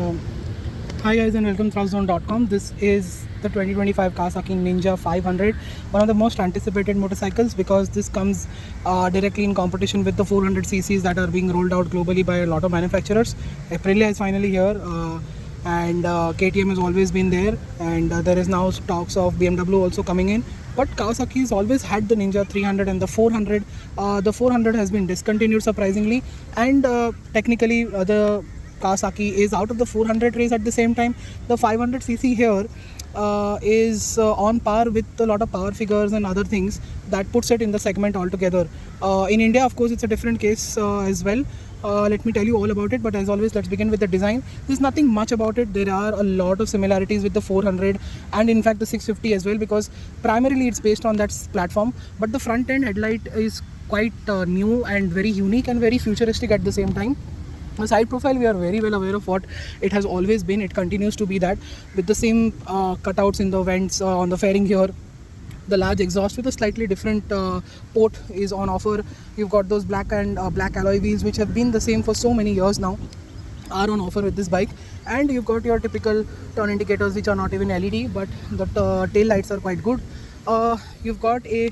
Um, Hi guys and welcome to thrustzone.com. This is the 2025 Kawasaki Ninja 500, one of the most anticipated motorcycles because this comes directly in competition with the 400 cc's that are being rolled out globally by a lot of manufacturers. Aprilia is finally here, and KTM has always been there, and there is now talks of BMW also coming in. But Kawasaki has always had the Ninja 300 and the 400. The 400 has been discontinued surprisingly, and technically the Kawasaki is out of the 400 race at the same time. The 500cc here is on par with a lot of power figures and other things that puts it in the segment altogether. In India, of course, it's a different case as well. Let me tell you all about it, but as always, let's begin with the design. There's nothing much about it. There are a lot of similarities with the 400 and in fact the 650 as well, because primarily it's based on that platform, but the front end headlight is quite new and very unique and very futuristic at the same time. The side profile, we are very well aware of what it has always been. It continues to be that, with the same cutouts in the vents on the fairing here. The large exhaust with a slightly different port is on offer. You've got those black and black alloy wheels, which have been the same for so many years now, are on offer with this bike. And you've got your typical turn indicators, which are not even LED, but the tail lights are quite good. You've got a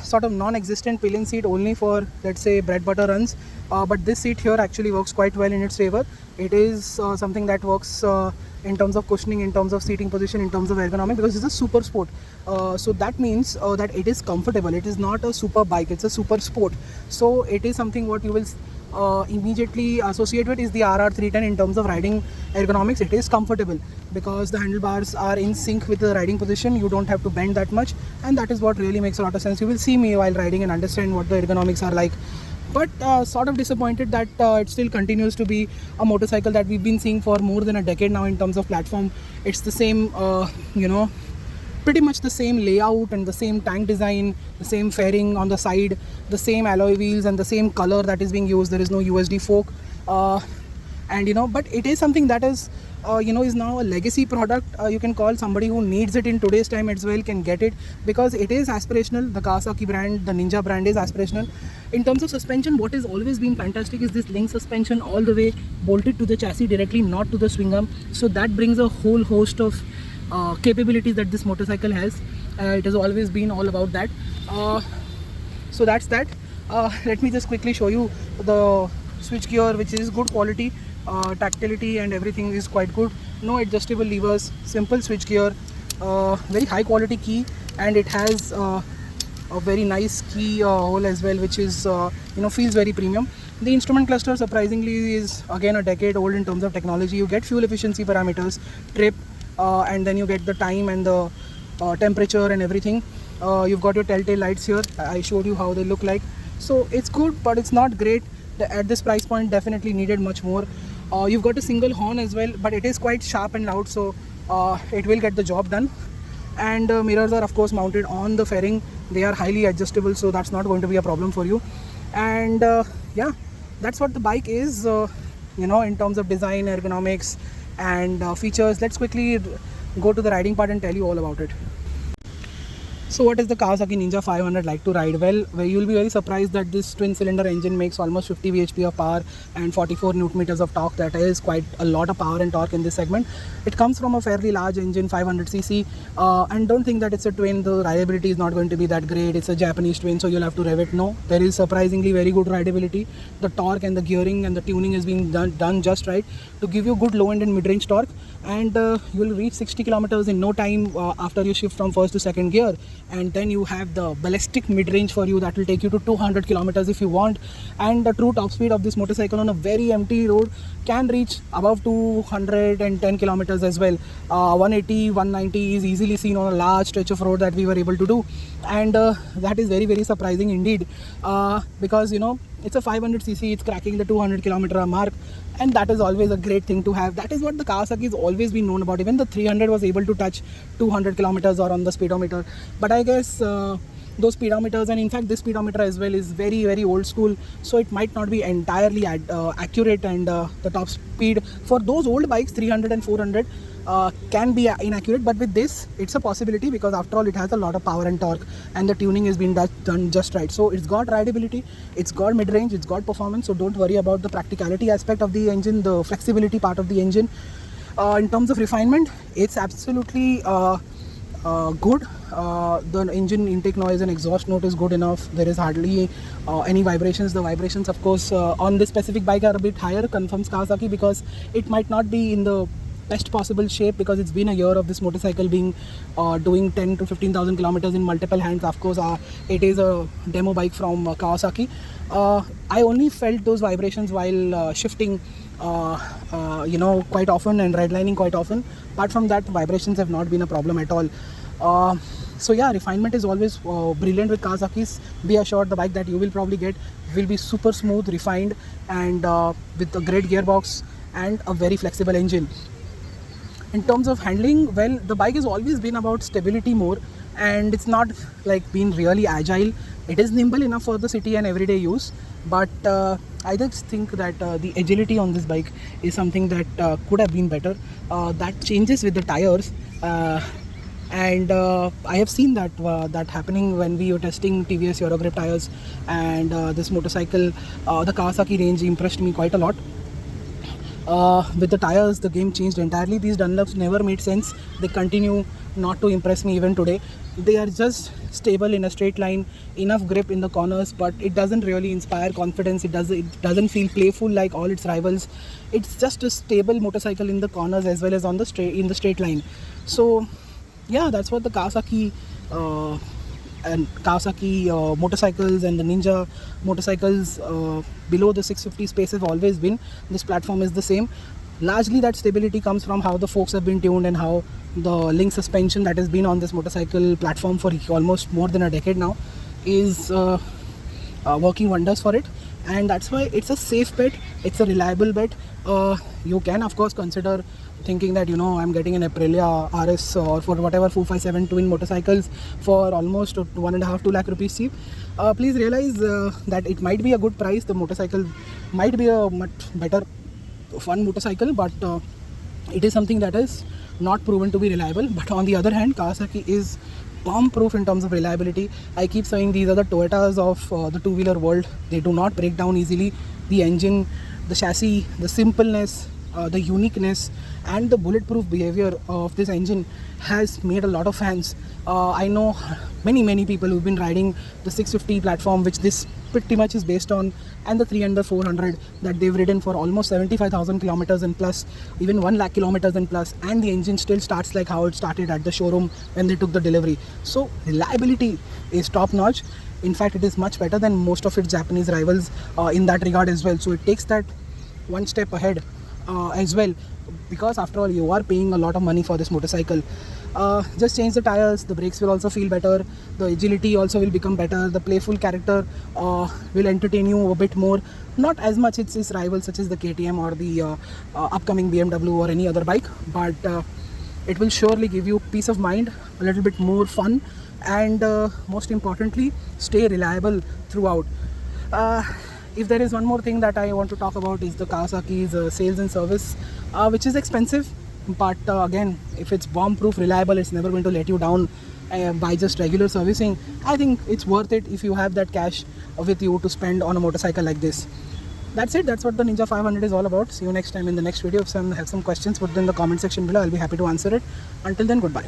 sort of non-existent pillion seat only for, let's say, bread butter runs, but this seat here actually works quite well in its favor. It is something that works in terms of cushioning, in terms of seating position, in terms of ergonomic, because it's a super sport. So that means that it is comfortable. It is not a super bike, it's a super sport. So it is something what you will immediately associate with is the RR310 in terms of riding ergonomics. It is comfortable because the handlebars are in sync with the riding position. You don't have to bend that much, and that is what really makes a lot of sense. You will see me while riding and understand what the ergonomics are like. But sort of disappointed that it still continues to be a motorcycle that we've been seeing for more than a decade now in terms of platform. It's the same, pretty much the same layout and the same tank design, the same fairing on the side, the same alloy wheels and the same color that is being used. There is no USD fork, but it is something that is is now a legacy product. You can call somebody who needs it in today's time as well can get it, because it is aspirational. The Kawasaki brand, the Ninja brand, is aspirational. In terms of suspension, what has always been fantastic is this link suspension, all the way bolted to the chassis directly, not to the swing arm. So that brings a whole host of capabilities that this motorcycle has. It has always been all about that. So that's that. Let me just quickly show you the switch gear, which is good quality. Tactility and everything is quite good. No adjustable levers, simple switch gear, very high quality key, and it has a very nice key hole as well, which is feels very premium. The instrument cluster surprisingly is again a decade old in terms of technology. You get fuel efficiency parameters, trip, and then you get the time and the temperature and everything. You've got your telltale lights here. I showed you how they look like. So it's good, but it's not great. At this price point, definitely needed much more. You've got a single horn as well, but it is quite sharp and loud, so it will get the job done. And mirrors are of course mounted on the fairing. They are highly adjustable, so that's not going to be a problem for you. And yeah, that's what the bike is, in terms of design, ergonomics and features. Let's quickly go to the riding part and tell you all about it. So what is the Kawasaki Ninja 500 like to ride? Well, you'll be very surprised that this twin cylinder engine makes almost 50 bhp of power and 44 newton meters of torque. That is quite a lot of power and torque in this segment. It comes from a fairly large engine, 500cc, and don't think that it's a twin. The rideability is not going to be that great. It's a Japanese twin, so you'll have to rev it. No, there is surprisingly very good rideability. The torque and the gearing and the tuning is being done just right to give you good low end and mid-range torque, and you'll reach 60 kilometers in no time after you shift from first to second gear. And then you have the ballistic mid-range for you that will take you to 200 kilometers if you want. And the true top speed of this motorcycle on a very empty road can reach above 210 kilometers as well. 180, 190 is easily seen on a large stretch of road that we were able to do. And that is very, very surprising indeed, because it's a 500cc, it's cracking the 200 kilometer mark, and that is always a great thing to have. That is what the Kawasaki has always been known about. Even the 300 was able to touch 200 kilometers or on the speedometer. But I guess those speedometers, and in fact this speedometer as well is very very old school, so it might not be entirely accurate, and the top speed for those old bikes 300 and 400 can be inaccurate, but with this it's a possibility because after all it has a lot of power and torque, and the tuning has been done just right. So it's got rideability, it's got mid-range, it's got performance, so don't worry about the practicality aspect of the engine, the flexibility part of the engine. In terms of refinement, it's absolutely good. The engine intake noise and exhaust note is good enough. There is hardly any vibrations. The vibrations of course on this specific bike are a bit higher, confirms Kawasaki, because it might not be in the best possible shape because it's been a year of this motorcycle being doing 10 to 15,000 kilometers in multiple hands. Of course it is a demo bike from Kawasaki. I only felt those vibrations while shifting quite often and redlining quite often. Apart from that, vibrations have not been a problem at all. So yeah, refinement is always brilliant with Kawasaki's. Be assured the bike that you will probably get will be super smooth, refined, and with a great gearbox and a very flexible engine. In terms of handling, well, the bike has always been about stability more, and it's not like being really agile. It is nimble enough for the city and everyday use, but I just think that the agility on this bike is something that could have been better. That changes with the tires, and I have seen that happening when we were testing TVS Eurogrip tires, and this motorcycle, the Kawasaki range impressed me quite a lot. With the tires, the game changed entirely. These Dunlops never made sense. They continue not to impress me even today. They are just stable in a straight line, enough grip in the corners, but it doesn't really inspire confidence. It doesn't feel playful like all its rivals. It's just a stable motorcycle in the corners as well as on the straight line. So yeah, that's what the Kawasaki motorcycles and the Ninja motorcycles below the 650 space have always been. This platform is the same. Largely that stability comes from how the forks have been tuned and how the link suspension that has been on this motorcycle platform for almost more than a decade now is working wonders for it, and that's why it's a safe bet, it's a reliable bet. You can of course consider thinking that I'm getting an Aprilia RS or for whatever 457 twin motorcycles for almost 1.5 2 lakh rupees cheap. Please realize that it might be a good price. The motorcycle might be a much better fun motorcycle, but it is something that is not proven to be reliable. But on the other hand, Kawasaki is bomb proof in terms of reliability. I keep saying these are the Toyotas of the two-wheeler world. They do not break down easily. The engine, the chassis, the simpleness, the uniqueness and the bulletproof behavior of this engine has made a lot of fans. I know many people who've been riding the 650 platform, which this pretty much is based on, and the 300 400 that they've ridden for almost 75,000 kilometers and plus, even 1 lakh kilometers and plus, and the engine still starts like how it started at the showroom when they took the delivery. So reliability is top notch. In fact, it is much better than most of its Japanese rivals in that regard as well. So it takes that one step ahead as well, because after all you are paying a lot of money for this motorcycle. Just change the tires, the brakes will also feel better, the agility also will become better, the playful character will entertain you a bit more, not as much its rivals such as the KTM or the upcoming BMW or any other bike, but it will surely give you peace of mind, a little bit more fun, and most importantly stay reliable throughout. If there is one more thing that I want to talk about is the Kawasaki's sales and service, which is expensive, but again, if it's bomb proof reliable, it's never going to let you down by just regular servicing. I think it's worth it if you have that cash with you to spend on a motorcycle like this. That's it. That's what the Ninja 500 is all about. See you next time in the next video. If some have some questions, put them in the comment section below. I'll be happy to answer it. Until then, goodbye.